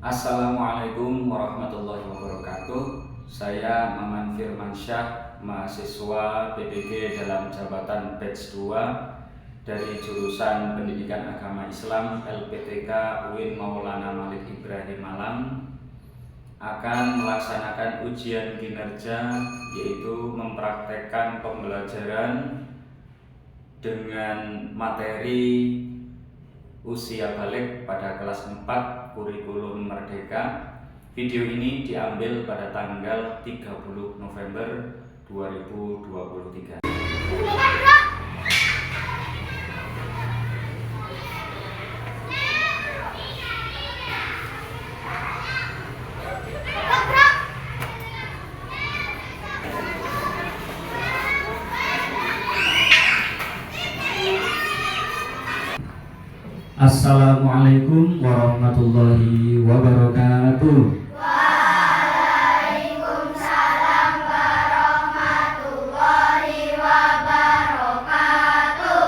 Assalamualaikum warahmatullahi wabarakatuh. Saya Maman Firmansyah, mahasiswa PPG dalam jabatan batch 2 dari jurusan Pendidikan Agama Islam LPTK UIN Maulana Malik Ibrahim Malang, akan melaksanakan ujian kinerja, yaitu mempraktekkan pembelajaran dengan materi usia balik pada kelas 4 kurikulum Merdeka. Video ini diambil pada tanggal 30 November 2023. Assalamualaikum warahmatullahi wabarakatuh. Waalaikumsalam warahmatullahi wabarakatuh.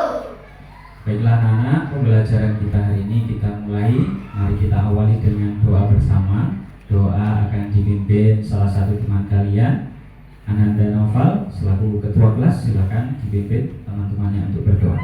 Baiklah anak-anak, pembelajaran kita hari ini kita mulai. Mari kita awali dengan doa bersama. Doa akan dipimpin salah satu teman kalian, Ananda Noval, selaku ketua kelas. Silakan dipimpin teman-temannya untuk berdoa.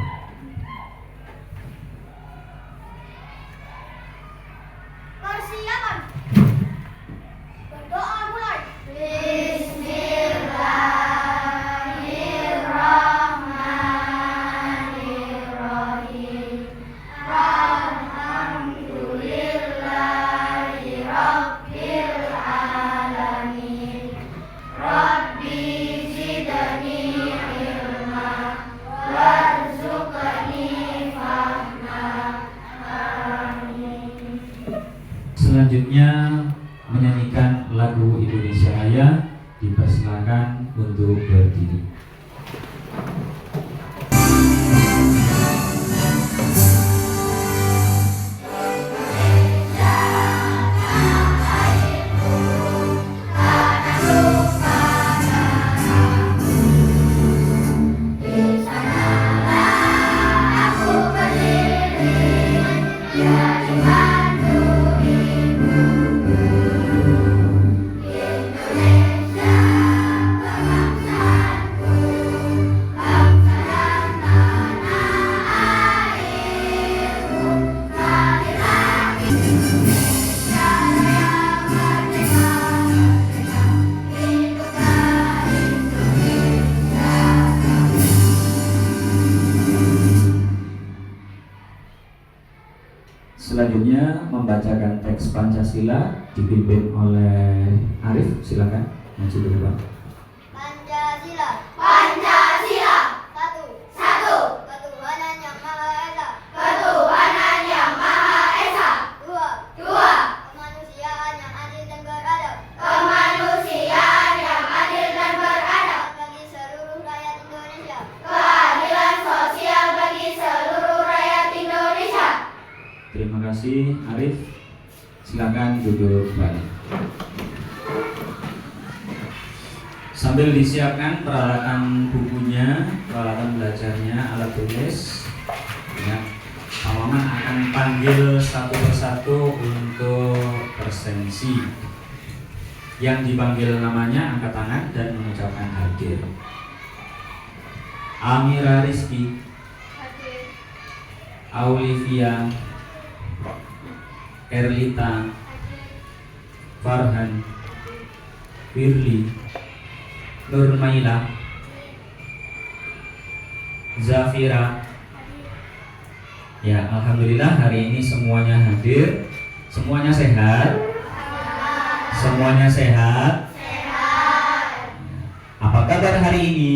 Selanjutnya menyanyikan lagu Indonesia Raya, dipersilakan untuk berdiri. Selanjutnya membacakan teks Pancasila dipimpin oleh Arif. Silakan maju ke depan. Pancasila. Pancasila. Satu. Ketuhanan yang Maha Esa. Ketuhanan yang Maha Esa. Dua. Kemanusiaan yang adil dan beradab. Kemanusiaan yang adil dan beradab. Bagi seluruh rakyat Indonesia. Keadilan sosial bagi seluruh rakyat Indonesia. Terima kasih Arif. Silakan duduk balik. Sambil disiapkan peralatan bukunya, peralatan belajarnya, alat tulis, ya, Pak Maman akan panggil satu persatu untuk presensi. Yang dipanggil namanya angkat tangan dan mengucapkan hadir. Amira Rizky, Aulivia, Erlita, Farhan, Firly, Nurmaila, Zafira. Ya, alhamdulillah hari ini semuanya hadir. Semuanya sehat? Semuanya sehat? Apa kabar hari ini?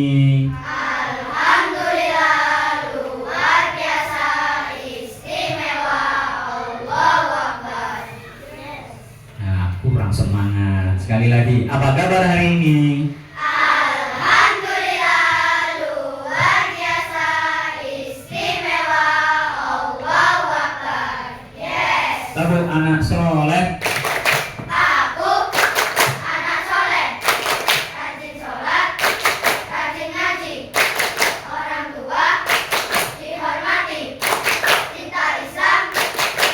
Kurang semangat. Sekali lagi, apa kabar hari ini? Alhamdulillah, luar biasa, istimewa, Allahu Akbar. Yes. Tabut anak soleh. Aku anak soleh, rajin sholat, rajin ngaji, orang tua dihormati, cinta Islam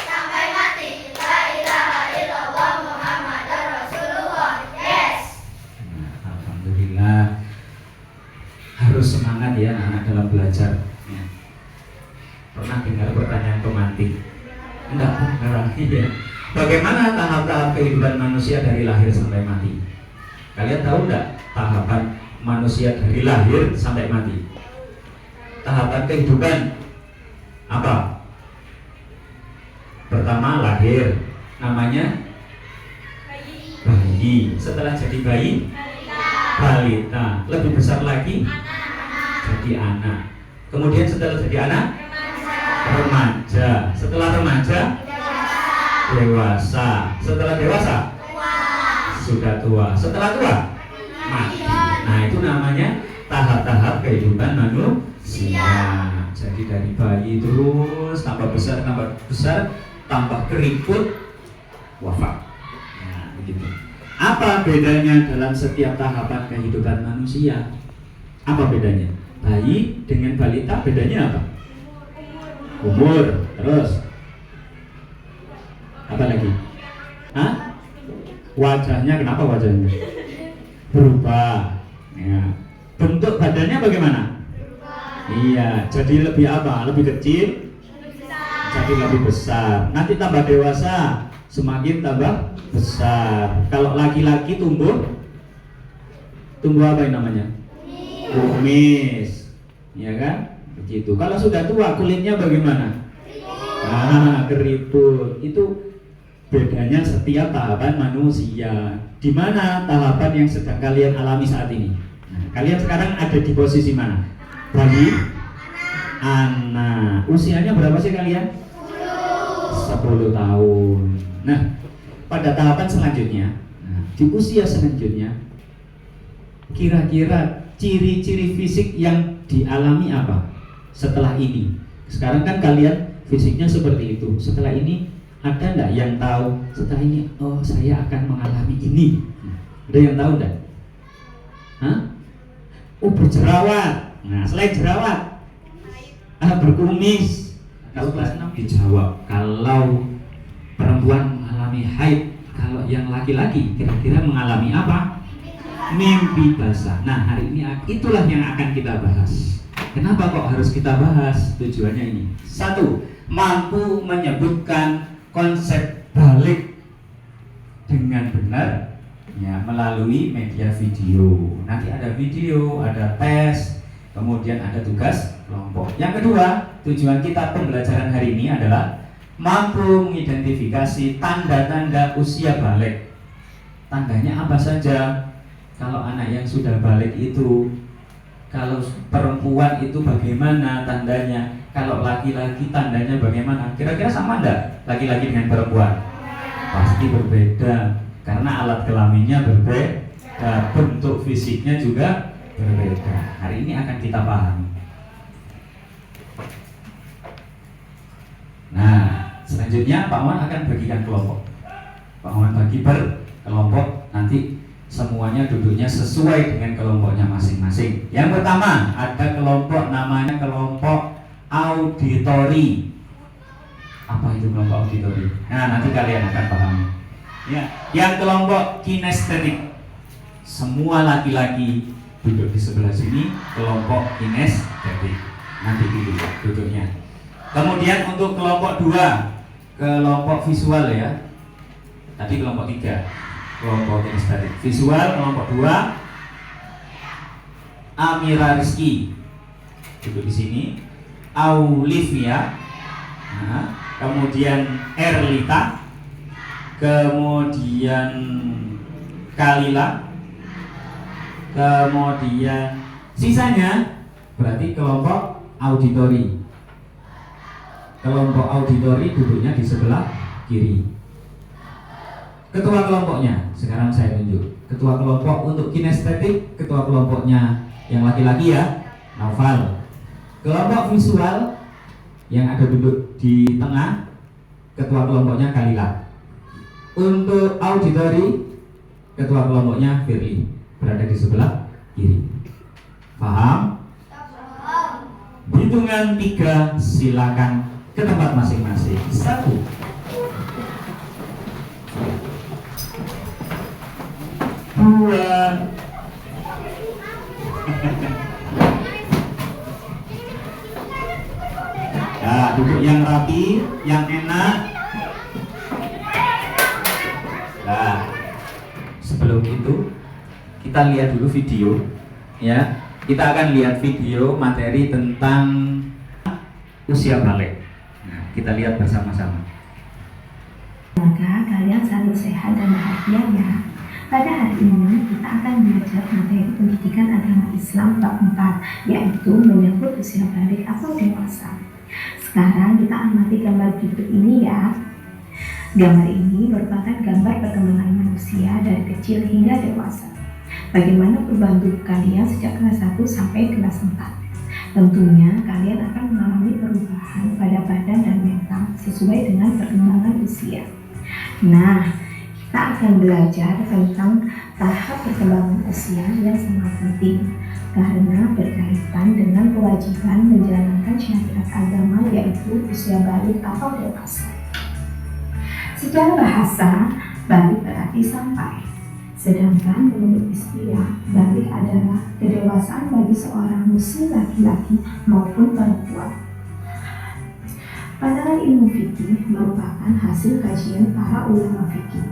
sampai mati. La ilaha illallah. semangat ya anak-anak dalam belajar ya. Pernah dengar pertanyaan pemantik? Enggak pernah ya. Bagaimana tahap-tahap kehidupan manusia dari lahir sampai mati? Kalian tahu enggak tahapan manusia dari lahir sampai mati? Tahapan kehidupan apa? Pertama lahir, namanya bayi. Setelah jadi bayi, balita. Lebih besar lagi, jadi anak. Kemudian setelah jadi anak, remaja. Setelah remaja, dewasa. Setelah dewasa, sudah tua. Setelah tua, mati. Nah itu namanya tahap-tahap kehidupan manusia. Jadi dari bayi terus tambah besar, tambah keriput, wafat. Nah begitu. Apa bedanya dalam setiap tahapan kehidupan manusia? Apa bedanya? Bayi dengan balita bedanya apa? Umur. Terus apa lagi? Hah? Wajahnya, kenapa wajahnya? Berubah ya. Bentuk badannya bagaimana? Iya, jadi lebih apa? Lebih kecil? Jadi lebih besar. Nanti tambah dewasa, semakin tambah besar. Kalau laki-laki tumbuh apa yang namanya? Kumis, ya kan? Begitu. Kalau sudah tua kulitnya bagaimana? Keriput. Itu bedanya setiap tahapan manusia. Di mana tahapan yang sedang kalian alami saat ini? Nah, kalian sekarang ada di posisi mana? Bayi, anak. Usianya berapa sih kalian? 10 tahun. Nah, pada tahapan selanjutnya, di usia selanjutnya, kira-kira ciri-ciri fisik yang dialami apa setelah ini? Sekarang kan kalian fisiknya seperti itu. Setelah ini ada enggak yang tahu setelah ini, oh saya akan mengalami ini? Ada yang tahu enggak? Hah? Oh berjerawat. Nah selain jerawat, berkumis. Kalau kelas 6 dijawab. Kalau perempuan mengalami haid, kalau yang laki-laki kira-kira mengalami apa? Mimpi basah. Nah hari ini itulah yang akan kita bahas. Kenapa kok harus kita bahas? Tujuannya ini. 1. Mampu menyebutkan konsep balik dengan benar ya, melalui media video. Nanti ada video, ada tes, kemudian ada tugas kelompok. Yang kedua, tujuan kita pembelajaran hari ini adalah mampu mengidentifikasi tanda-tanda usia balik. Tandanya apa saja? Kalau anak yang sudah balik itu, kalau perempuan itu bagaimana tandanya? Kalau laki-laki tandanya bagaimana? Kira-kira sama enggak laki-laki dengan perempuan? Pasti berbeda, karena alat kelaminnya berbeda, bentuk fisiknya juga berbeda. Hari ini akan kita pahami. Nah, selanjutnya Pak Wan akan bagikan kelompok. Pak Wan bagi per kelompok, nanti semuanya duduknya sesuai dengan kelompoknya masing-masing. Yang pertama ada kelompok namanya kelompok auditori. Apa itu kelompok auditori? Nah nanti kalian akan paham. Ya, yang kelompok kinestetik. Semua laki-laki duduk di sebelah sini, kelompok kinestetik. Nanti duduknya. Kemudian untuk kelompok 2, kelompok visual ya. Tadi kelompok 3, kelompok kinestetik. Visual kelompok 2, Amira Rizky duduk di sini. Aulivia, kemudian Erlita, kemudian Kalila, kemudian sisanya berarti kelompok auditori. Kelompok auditori duduknya di sebelah kiri. Ketua kelompoknya sekarang saya tunjuk. Ketua kelompok untuk kinestetik, ketua kelompoknya yang laki-laki ya, Naufal. Kelompok visual yang ada duduk di tengah, ketua kelompoknya Kalila. Untuk auditori, ketua kelompoknya Firly, berada di sebelah kiri. Paham? Hitungan 3, silakan ke tempat masing-masing. 1, 2, yang rapi, yang enak. Nah, sebelum itu kita lihat dulu video, ya. Kita akan lihat video materi tentang usia balik. Nah, kita lihat bersama-sama. Semoga kalian selalu sehat dan bahagia ya. Pada hari ini kita akan belajar materi pendidikan agama Islam bab 4, yaitu menyangkut usia balik atau dewasa. Sekarang kita amati gambar berikut ini ya. Gambar ini merupakan gambar perkembangan manusia dari kecil hingga dewasa. Bagaimana perubahan tubuh kalian sejak kelas 1 sampai kelas 4. Tentunya kalian akan mengalami perubahan pada badan dan mental sesuai dengan perkembangan usia. Nah, kita akan belajar tentang tahap perkembangan usia yang sangat penting karena berkaitan dengan kewajiban menjalankan syariat agama, yaitu usia balik atau dewasa. Secara bahasa, balik berarti sampai. Sedangkan menurut istilah, balik adalah kedewasaan bagi seorang muslim laki-laki maupun perempuan. Pandangan ilmu fikih merupakan hasil kajian para ulama fikih.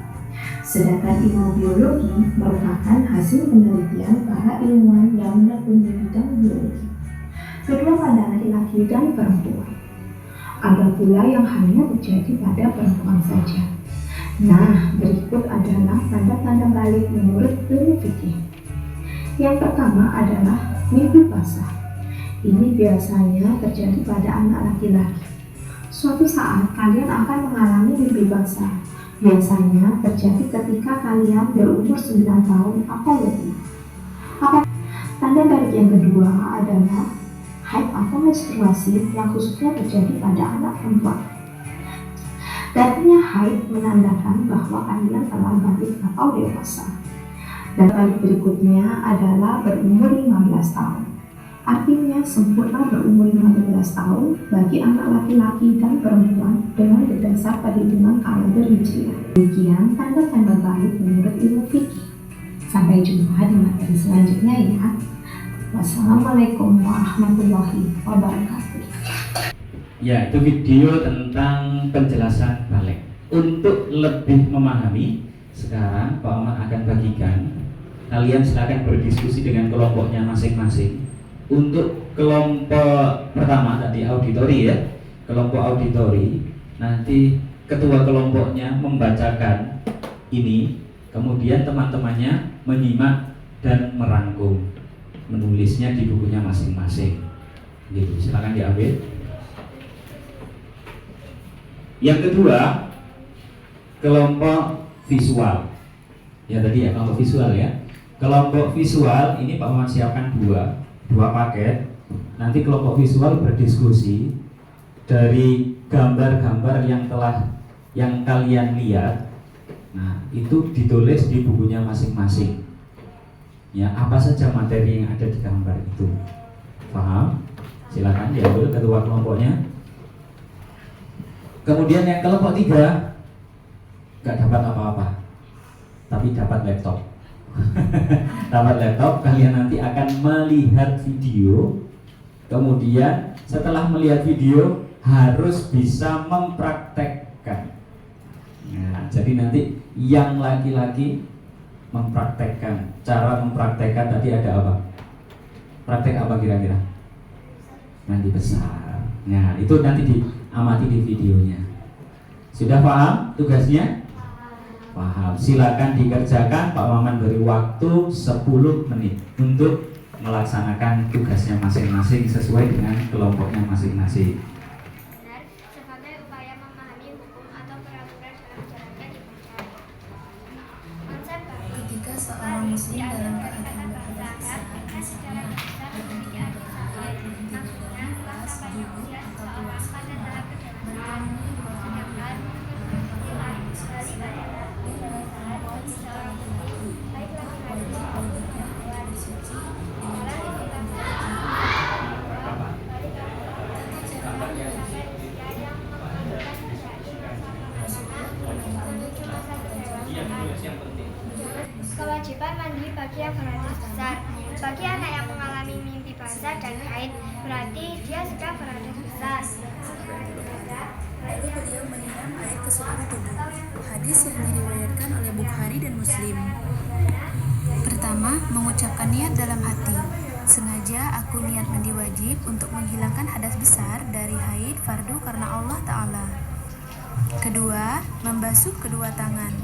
Sedangkan ilmu biologi merupakan hasil penelitian para ilmuwan yang menekuni bidang biologi. Kedua pandangan laki dan perempuan. Ada pula yang hanya terjadi pada perempuan saja. Nah, berikut adalah tanda-tanda balik menurut ilmu fikih. Yang pertama adalah mimpi basah. Ini biasanya terjadi pada anak laki-laki. Suatu saat kalian akan mengalami mimpi basah. Biasanya terjadi ketika kalian berumur 9 tahun atau lebih. Tanda balik yang kedua adalah haid atau menstruasi yang khususnya terjadi pada anak perempuan. Datangnya haid menandakan bahwa kalian telah balik atau dewasa. Dan balik berikutnya adalah berumur 15 tahun. Artinya sempurna berumur 15 tahun bagi anak laki-laki dan perempuan dengan berdasar perhitungan kalender Hijriah. Demikian tanda-tanda balik menurut ilmu fikih. Sampai jumpa di materi selanjutnya ya. Wassalamualaikum warahmatullahi wabarakatuh. Ya, itu video tentang penjelasan balik. Untuk lebih memahami, sekarang Pak Ahmad akan bagikan. Kalian silakan berdiskusi dengan kelompoknya masing-masing. Untuk kelompok pertama tadi auditori ya, kelompok auditori, nanti ketua kelompoknya membacakan ini, kemudian teman-temannya menyimak dan merangkum, menulisnya di bukunya masing-masing. Gitu, silakan diambil. Yang kedua, kelompok visual. Ya tadi ya, kelompok visual ya. Kelompok visual ini Pak Muhammad siapkan dua paket. Nanti kelompok visual berdiskusi dari gambar-gambar yang kalian lihat. Nah, itu ditulis di bukunya masing-masing. Ya, apa saja materi yang ada di gambar itu. Paham? Silakan diambil ketua kelompoknya. Kemudian yang kelompok 3 gak dapat apa-apa, tapi dapat laptop. Dapat laptop, kalian nanti akan melihat video. Kemudian setelah melihat video harus bisa mempraktekkan. Nah, jadi nanti yang laki-laki mempraktekkan. Cara mempraktekkan tadi ada apa? Praktek apa kira-kira? Mandi besar. Nah, itu nanti diamati di videonya. Sudah paham tugasnya? Paham. Silakan dikerjakan. Pak Maman beri waktu 10 menit untuk melaksanakan tugasnya masing-masing sesuai dengan kelompoknya masing-masing. Benar, sebagai upaya memahami hukum atau peraturan dalam jalannya ibadah. Konsep balik Ketika seorang muslim dalam keadaan bahasa Arab dengan secara besar memiliki arti sama. Maksudnya telah sampainya usia seseorang pada tahap kedewasaan. Sedangkan istilah balik adalah kedewasaan bagi seorang muslim, baik laki-laki maupun perempuan. Dalam istilah balik adalah sampai usia yang menunjukkan terjadi masa kedewasaan. Kewajiban mandi bagi yang beratus besar. Bagi anak yang mengalami mimpi basah dan haid, berarti dia sudah beratus besar. Lalu beliau menyiram air ke seluruh tubuh. Hadis yang diriwayatkan oleh Bukhari dan Muslim. Pertama, mengucapkan niat dalam hati. Sengaja aku niat mandi wajib untuk menghilangkan hadas besar dari haid fardu karena Allah Ta'ala. Kedua, membasuh kedua tangan.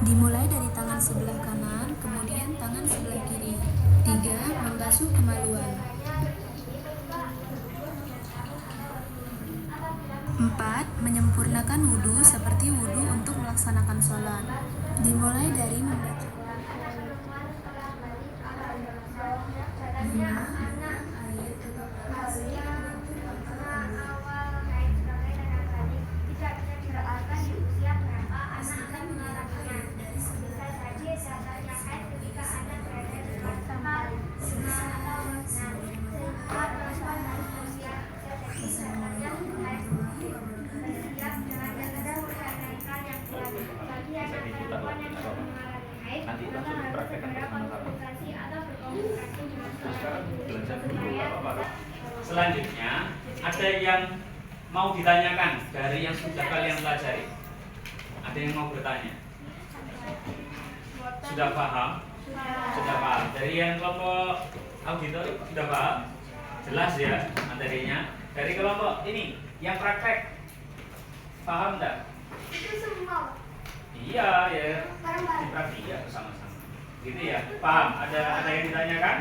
Dimulai dari tangan sebelah kanan, kemudian tangan sebelah kiri. Tiga, membasuh kemaluan. Empat, menyempurnakan wudhu seperti wudhu untuk melaksanakan sholat. Dimulai dari membaca. Nanti langsung dipraktekkan bersama-sama. Sekarang belajar dulu apa-apa. Selanjutnya ada yang mau ditanyakan dari yang sudah kalian pelajari. Ada yang mau bertanya? Sudah paham? Sudah paham. Dari yang kelompok auditor sudah paham? Jelas ya materinya. Dari kelompok ini yang praktek paham enggak? Itu semua. Iya ya. Dipraktik ya bersama-sama. Gitu ya. Paham? Ada yang ditanyakan?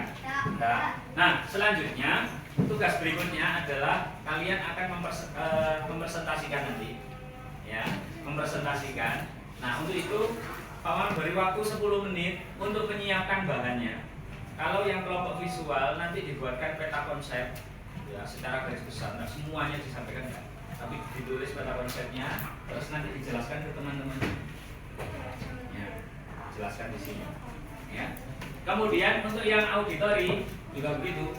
Enggak. Nah, selanjutnya tugas berikutnya adalah kalian akan mempresentasikan nanti. Ya, mempresentasikan. Nah, untuk itu Pak Man beri waktu 10 menit untuk menyiapkan bahannya. Kalau yang kelompok visual nanti dibuatkan peta konsep ya secara garis besar. Nah, semuanya disampaikan enggak? Tapi ditulis peta konsepnya, terus nanti dijelaskan ke teman-teman. Ya, jelaskan di sini. Ya. Kemudian untuk yang auditori juga begitu.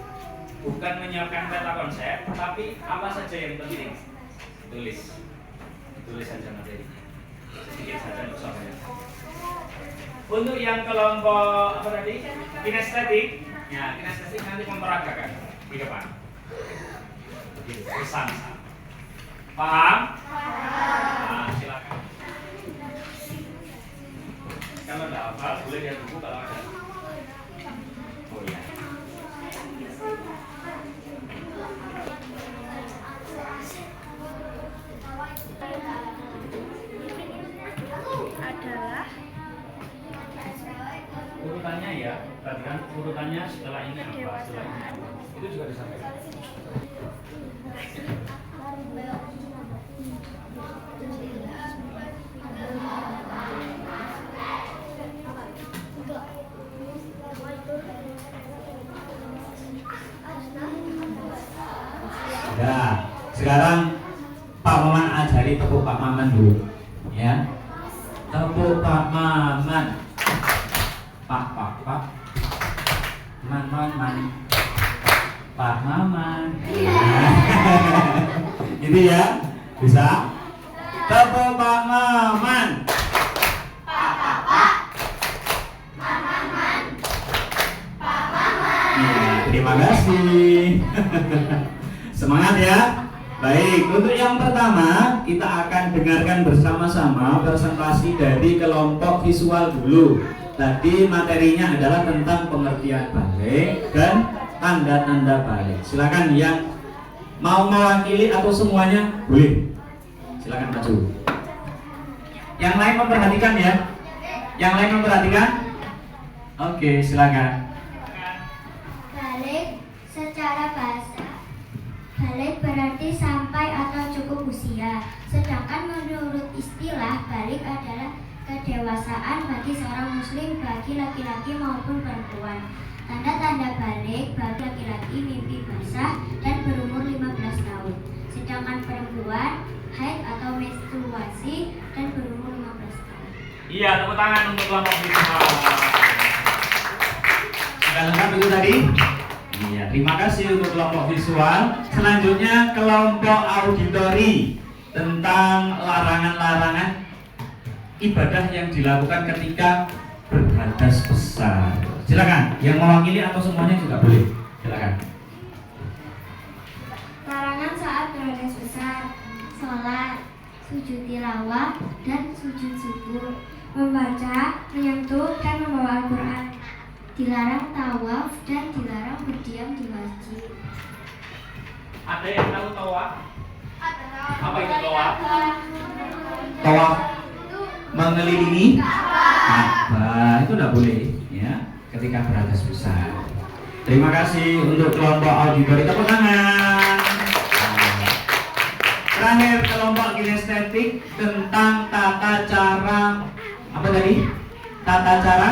Bukan menyiapkan peta konsep, tapi apa saja yang penting tulis. Tulis saja materinya. Sedikit saja untuk sampai. Untuk yang kelompok apa tadi? Kinestetik. Ya, kinestetik nanti memperagakan di depan. Begitu, pesan. Paham? Nah, silakan. Kalau tidak hafal, boleh lihat buku kalau ada. Oh iya. Adalah urutannya ya, perhatikan urutannya setelah ini apa, setelah ini apa. Itu juga disampaikan. Ya, sekarang Pak Maman ajari tepuk Pak Maman dulu, ya. Tepuk Pak Maman. Pak, Man. Pak Maman. Gitu ya, bisa. Tepuk Pak Maman. Ya, terima kasih. Semangat ya. Baik, untuk yang pertama kita akan dengarkan bersama-sama presentasi dari kelompok visual dulu. Tadi materinya adalah tentang pengertian balik dan tanda-tanda balik. Silakan yang mau mewakili atau semuanya boleh. Silakan maju. Yang lain memperhatikan ya. Yang lain memperhatikan? Oke, silakan. balik secara bahasa. Balik berarti sampai atau cukup usia. Sedangkan menurut istilah balik adalah kedewasaan bagi seorang muslim, bagi laki-laki maupun perempuan. Tanda-tanda balik bagi laki-laki mimpi basah dan berumur 15 tahun. Sedangkan perempuan haid atau menstruasi dan berumur 15 tahun. Iya, tepuk tangan untuk kelompok visual. Sudah lengkap itu tadi? Iya, terima kasih untuk kelompok visual. Selanjutnya kelompok auditori tentang larangan-larangan ibadah yang dilakukan ketika berhadas besar. Silakan, yang mewakili atau semuanya juga boleh. Silakan. sholat, sujud tilawah, dan sujud syukur. Membaca, menyentuh, dan membawa Al-Quran. Dilarang tawaf dan dilarang berdiam di masjid. Ada yang tahu tawaf? Apa itu tawaf? Tawaf mengelilingi Ka'bah itu tidak boleh ya ketika beratas besar. Terima kasih untuk kelompok auditori, tepuk tangan. Terakhir kelompok kinestetik tentang tata cara apa tadi? Tata cara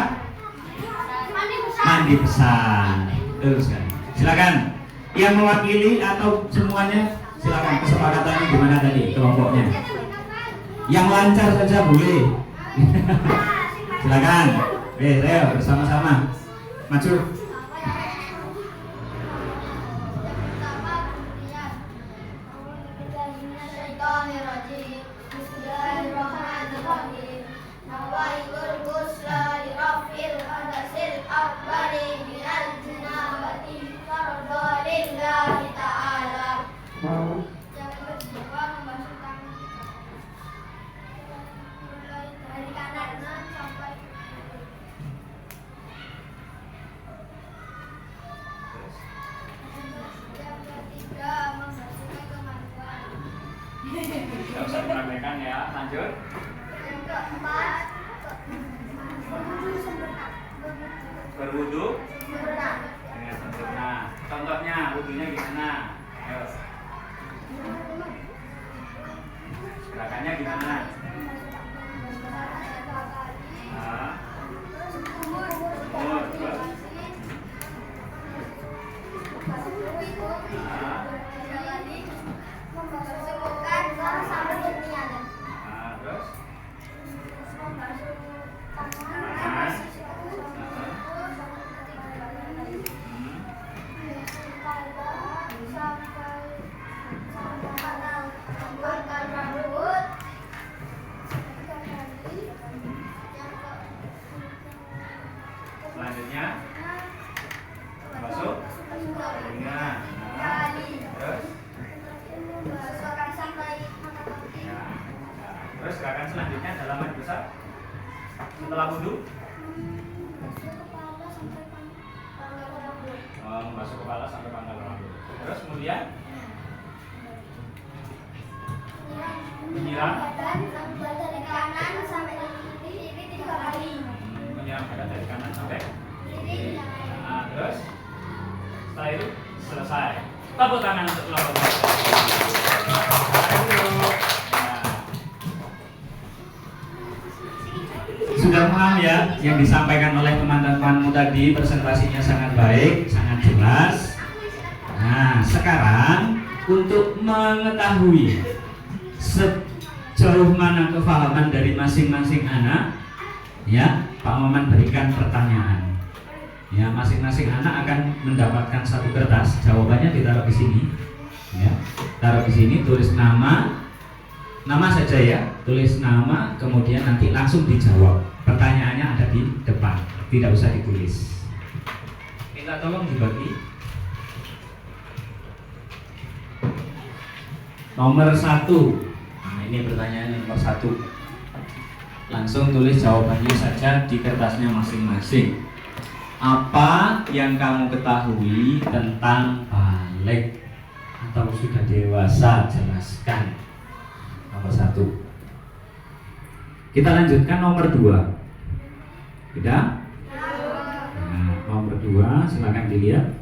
mandi besar. Terus kan. Silakan yang mewakili atau semuanya silakan, kesepakatannya gimana tadi kelompoknya? Yang lancar saja boleh. Silakan. Ayo bersama-sama maju. Tidak usah dipraktekkan ya, lanjut. Yang keempat, Berwudu dengan sempurna. Contohnya wudunya gimana? Ayo. Gerakannya gimana? Nah. Umur, terus. Nah. Terus. Selanjutnya masuk telinga. Terus ya. Terus gerakan selanjutnya dalam mandi besar setelah wudu membasuh kepala sampai pangkal rambut. Terus kemudian menyiram dari kanan sampai kiri 3 kali. Menyiram badan dari kanan sampai kiri. Nah, terus setelah itu selesai. Tepuk tangan untuk kelompok. Sudah paham ya yang disampaikan oleh teman-temanmu tadi, presentasinya sangat baik, sangat jelas. Nah, sekarang untuk mengetahui sejauh mana kefahaman dari masing-masing anak, ya, Pak Maman berikan pertanyaan. Ya, masing-masing anak akan mendapatkan satu kertas, jawabannya ditaruh di sini. Ya, taruh di sini, tulis nama saja ya, tulis nama, kemudian nanti langsung dijawab. Pertanyaannya ada di depan, tidak usah ditulis. Minta tolong dibagi. Nomor 1. Nah, ini pertanyaan nomor 1. Langsung tulis jawabannya saja di kertasnya masing-masing. Apa yang kamu ketahui tentang balik atau sudah dewasa? Jelaskan. Nomor 1. Kita lanjutkan nomor 2. Sudah? Nah, nomor 2 silakan dilihat.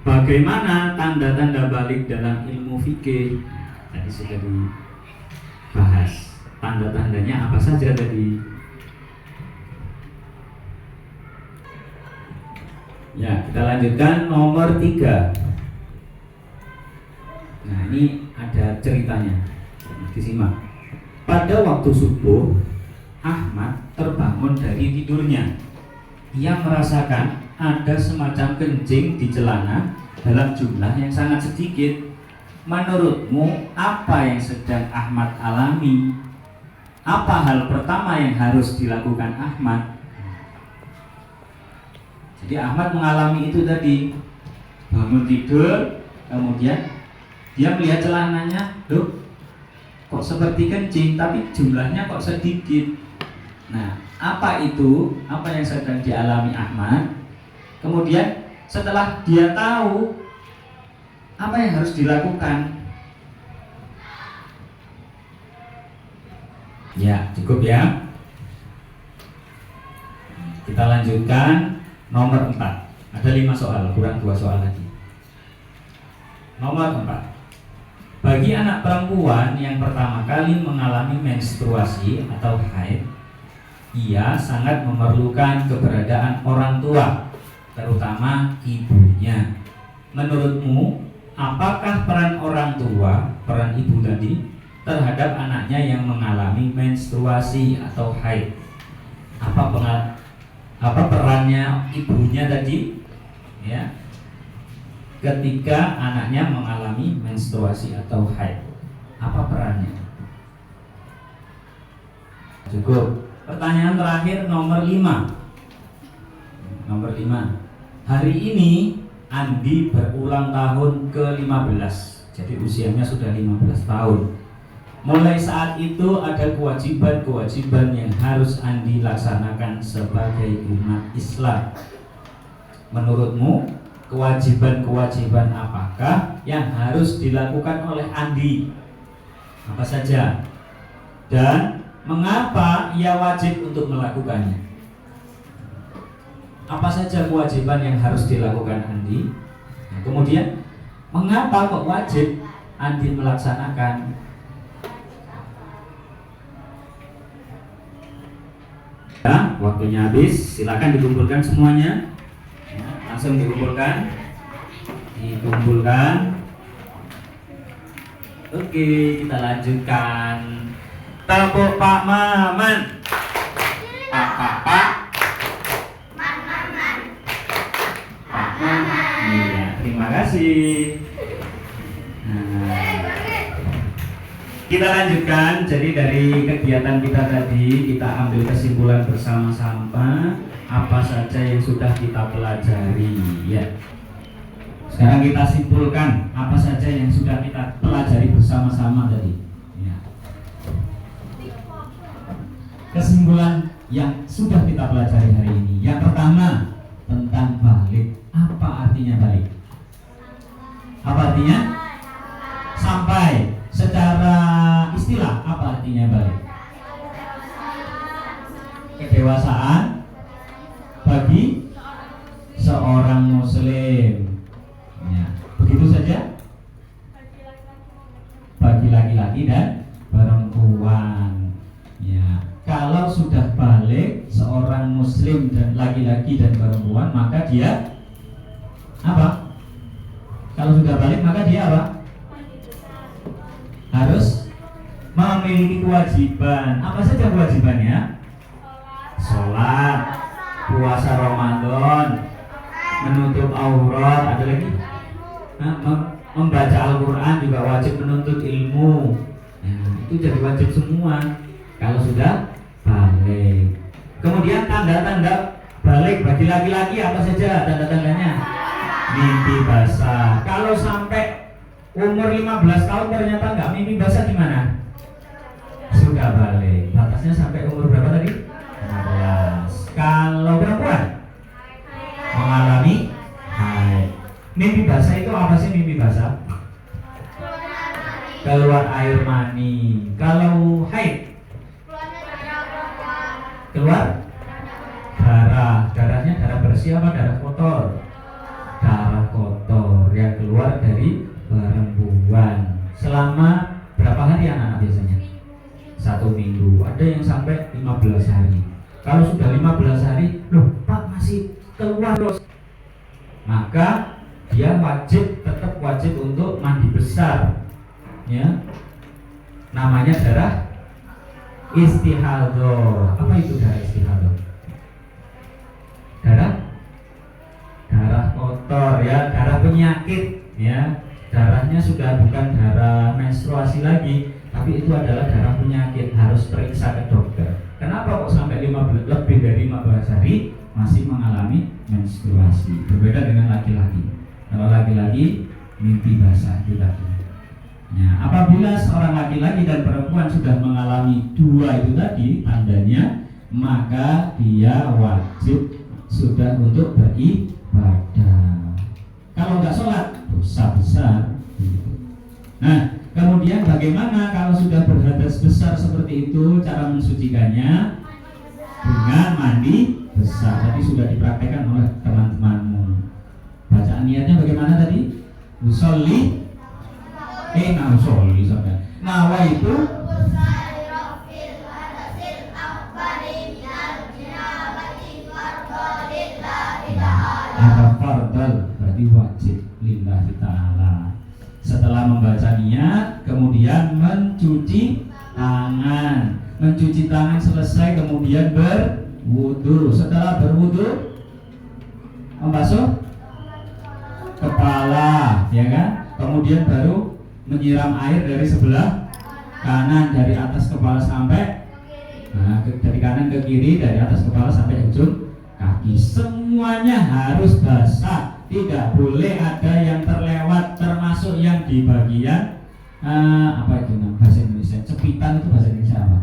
Bagaimana tanda-tanda balik dalam ilmu fikih? Tadi sudah dibahas. Tanda-tandanya apa saja tadi? Ya, kita lanjutkan nomor 3. Nah, ini ada ceritanya. Disimak. Pada waktu subuh, Ahmad terbangun dari tidurnya. Ia merasakan ada semacam kencing di celana dalam jumlah yang sangat sedikit. Menurutmu, apa yang sedang Ahmad alami? Apa hal pertama yang harus dilakukan Ahmad? Jadi Ahmad mengalami itu tadi, bangun tidur, kemudian Dia melihat celananya, loh, kok seperti kencing, tapi jumlahnya kok sedikit. Nah, apa itu? Apa yang sedang dialami Ahmad? Kemudian setelah dia tahu, apa yang harus dilakukan? Ya, cukup ya. Kita lanjutkan nomor 4. Ada 5 soal, kurang 2 soal lagi. Nomor 4. Bagi anak perempuan yang pertama kali mengalami menstruasi atau haid, ia sangat memerlukan keberadaan orang tua, terutama ibunya. Menurutmu, apakah peran orang tua, peran ibu tadi, terhadap anaknya yang mengalami menstruasi atau haid? Apa perannya ibunya tadi? Ya, ketika anaknya mengalami menstruasi atau haid, apa perannya? Cukup. Pertanyaan terakhir nomor 5. Nomor 5. Hari ini Andi berulang tahun ke-15. Jadi usianya sudah 15 tahun. Mulai saat itu ada kewajiban-kewajiban yang harus Andi laksanakan sebagai umat Islam. Menurutmu, kewajiban-kewajiban apakah yang harus dilakukan oleh Andi? Apa saja? Dan mengapa ia wajib untuk melakukannya? Apa saja kewajiban yang harus dilakukan Andi? Nah, kemudian, mengapa kok wajib Andi melaksanakan? Ya, waktunya habis. Silakan dikumpulkan semuanya. Langsung dikumpulkan. Oke, kita lanjutkan. Tepuk Pak Maman. Pak Maman. Iya, terima kasih. Nah, kita lanjutkan. Jadi dari kegiatan kita tadi, kita ambil kesimpulan bersama-sama apa saja yang sudah kita pelajari, ya. Sekarang kita simpulkan apa saja yang sudah kita pelajari bersama-sama tadi. Ya. Kesimpulan yang sudah kita pelajari hari ini. Yang pertama, tentang balik. Apa artinya balik? Apa artinya? Sampai. Secara istilah, apa artinya balik? Kedewasaan bagi seorang muslim. Ya, begitu saja. Bagi laki-laki dan perempuan. Ya, kalau sudah balik seorang muslim dan laki-laki dan perempuan, maka dia apa? Kalau sudah balik maka dia apa? Harus memiliki kewajiban. Apa saja kewajibannya? Sholat, puasa Ramadan, menutup aurat, ada lagi? Membaca Al-Quran juga wajib, menuntut ilmu. Nah, itu jadi wajib semua kalau sudah balik. Kemudian tanda-tanda balik bagi laki-laki apa saja tanda-tandanya? Mimpi basah. Kalau sampai umur 15 tahun ternyata nggak mimpi basah gimana? Sudah balik. Batasnya sampai umur berapa tadi? 15. Kalau perempuan mengalami haid. Mimpi basah itu apa sih mimpi basah? Keluar air mani. Kalau haid? Keluar darah. Darahnya darah bersih apa darah kotor? Darah kotor yang keluar dari perempuan. Selama berapa hari anak-anak biasanya? 1 minggu. Ada yang sampai 15 hari. Kalau sudah 15 hari, loh Pak masih keluar loh. Maka dia tetap wajib untuk mandi besar. Ya. Namanya darah istihadhah. Apa itu darah istihadhah? Darah kotor ya, darah penyakit ya. Darahnya sudah bukan darah menstruasi lagi, tapi itu adalah darah penyakit, harus periksa ke dokter. Kenapa kok sampai lebih dari 15 hari masih mengalami menstruasi? Berbeda dengan laki-laki. Kalau laki-laki mimpi basah itu tadi. Nah, apabila seorang laki-laki dan perempuan sudah mengalami dua itu tadi tandanya, maka dia wajib sudah untuk beribadah. Kalau nggak sholat, dosa besar. Nah, kemudian bagaimana kalau sudah berhadas besar seperti itu, cara mensucikannya? Dengan mandi besar. Tadi sudah dipraktekkan oleh teman-temanmu. Bacaan niatnya bagaimana tadi? Usolli usolli sampai. Nawa itu ada fardal, berarti wajib lillahi ta'ala. Setelah membaca niat, kemudian mencuci tangan. Mencuci tangan selesai, kemudian berwudu. Setelah berwudu, membasuh kepala, ya kan? Kemudian baru menyiram air dari sebelah kanan, dari atas kepala sampai dari kanan ke kiri, dari atas kepala sampai ujung kaki. Semuanya harus basah, tidak boleh ada yang terlewat, termasuk yang di bagian apa itu bahasa Indonesia, cepitan itu bahasa Indonesia apa?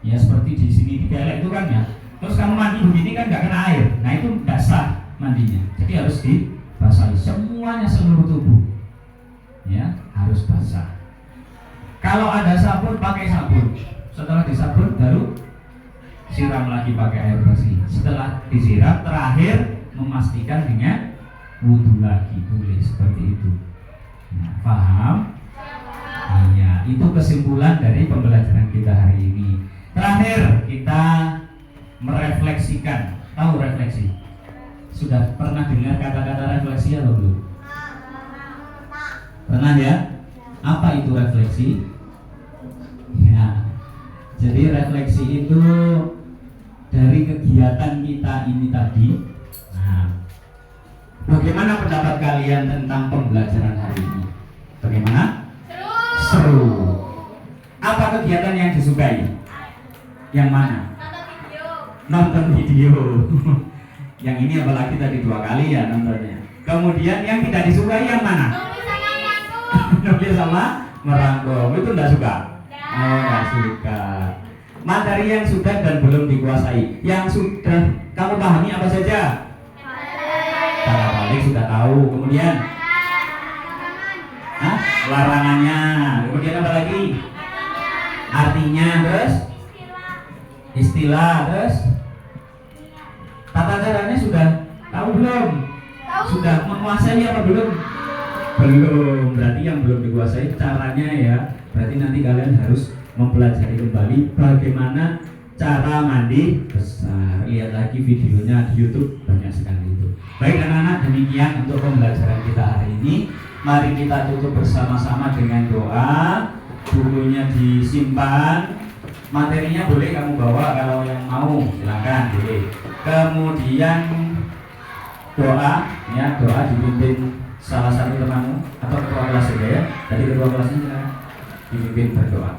Ya seperti di sini di Kelek itu kan ya. Terus kamu mandi begini kan nggak kena air, nah itu nggak sah mandinya. Jadi harus dibasahi semuanya, seluruh tubuh, ya harus basah. Kalau ada sabun, pakai sabun. Setelah disabun baru siram lagi pakai air bersih. Setelah disiram, terakhir memastikan dengan wudhu lagi, boleh seperti itu. Nah, paham? Iya, itu kesimpulan dari pembelajaran kita hari ini. Terakhir kita merefleksikan. Tahu refleksi? Sudah pernah dengar kata-kata refleksi atau belum? Pernah ya? Apa itu refleksi? Ya. Jadi refleksi itu dari kegiatan kita ini tadi. Nah, bagaimana pendapat kalian tentang pembelajaran hari ini? Bagaimana? Seru. Apa kegiatan yang disukai? Yang mana? Nonton video. Yang ini apalagi tadi 2 kali ya nontonnya. Kemudian yang tidak disukai yang mana? Nulis sama merangkum. Itu enggak suka? Oh, enggak suka. Materi yang sudah dan belum dikuasai. Yang sudah kamu pahami apa saja? Cara balik sudah tahu. Kemudian larangannya. Kemudian apa lagi? Artinya, terus istilah, terus tata caranya sudah tahu belum? Sudah menguasai apa belum? Belum. Berarti yang belum dikuasai caranya ya. Berarti nanti kalian harus mempelajari kembali bagaimana cara mandi besar. Lihat lagi videonya di YouTube, banyak sekali itu. Baik anak-anak, demikian untuk pembelajaran kita hari ini. Mari kita tutup bersama-sama dengan doa. Bukunya disimpan, materinya boleh kamu bawa kalau yang mau, silakan boleh. Kemudian doa, ya doa dipimpin salah satu temanmu atau ketua kelas juga ya. Tadi ketua kelasnya silakan dipimpin berdoa.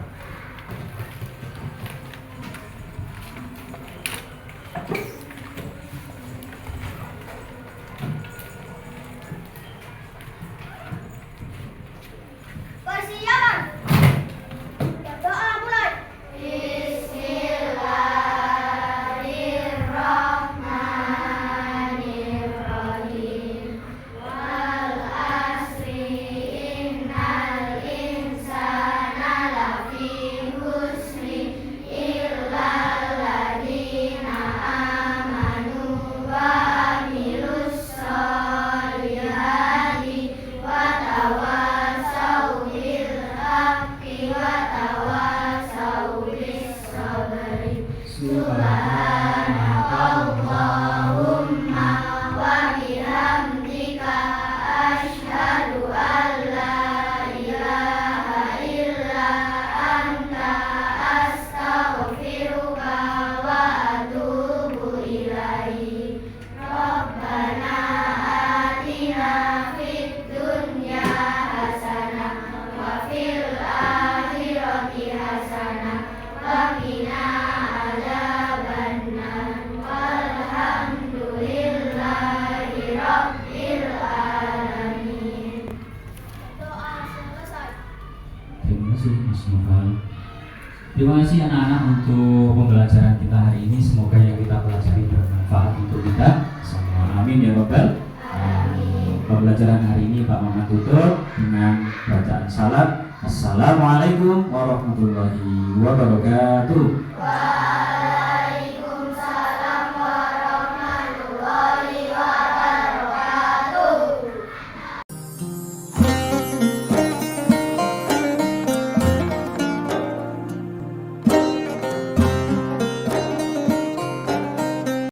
Hasanah wa qina adzabannar. Semoga. Terima kasih anak-anak untuk pembelajaran kita hari ini. Semoga yang kita pelajari bermanfaat untuk kita semua. Amin ya Rabbal alamin. Pembelajaran hari ini Pak Mamat tutup dengan bacaan salat. Assalamualaikum warahmatullahi wabarakatuh.